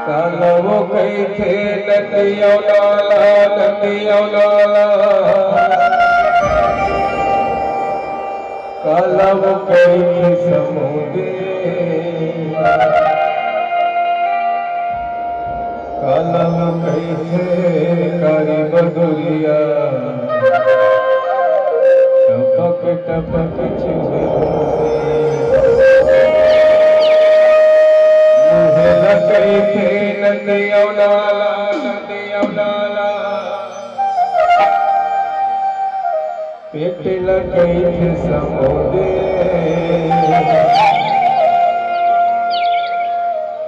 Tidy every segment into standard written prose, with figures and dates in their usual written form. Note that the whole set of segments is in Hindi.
કાલવો કઈ થે નદીઓ નાલા કાલવો કઈ થે સમુદ્રે કાલવો કઈ થે કાળી બદુરિયા ટપક ટપક છુએ કઈ થે નદીઓ નાલા પેટલા કઈ થે સમુદ્રે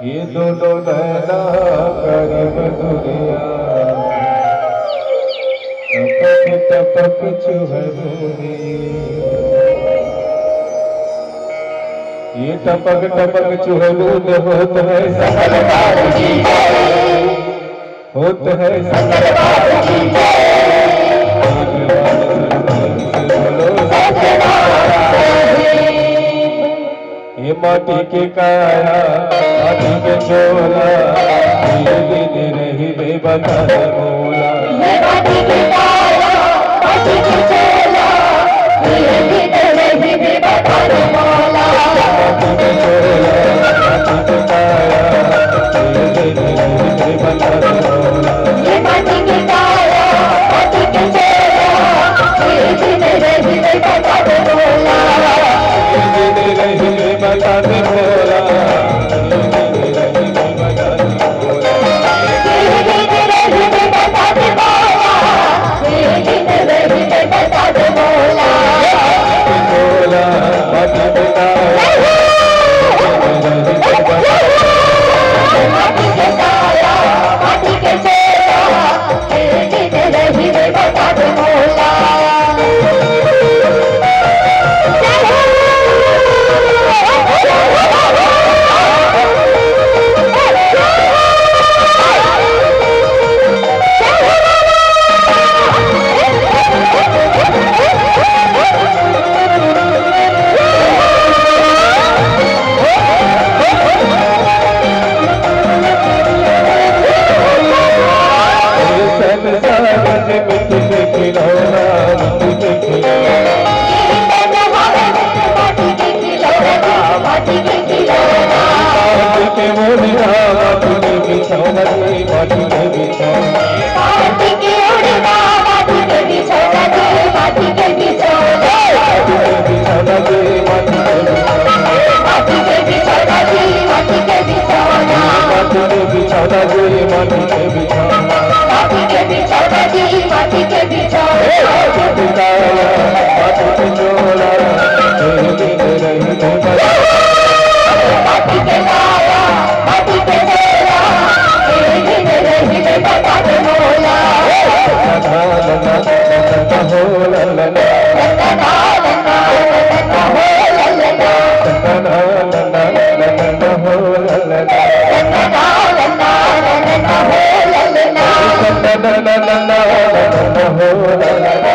ये दोनों नैना करी मधुरिया टपक टपक चुहबूरी ये टपक टपक चुहबूद होत है सकल बाबूजी होत है सकल बाबूजी ये माटी के काया माटी के चोला धीरे धीरे रही बेबता बोला ये माटी के काया माटी के चोला धीरे धीरे रही बेबता बोला माटी के चोला माटी के काया धीरे धीरे रही बेबता बोला ये माटी के काया माटी के चोला धीरे धीरे रही बेबता बोला धीरे धीरे रही बेबता बोला la la la la la la la la la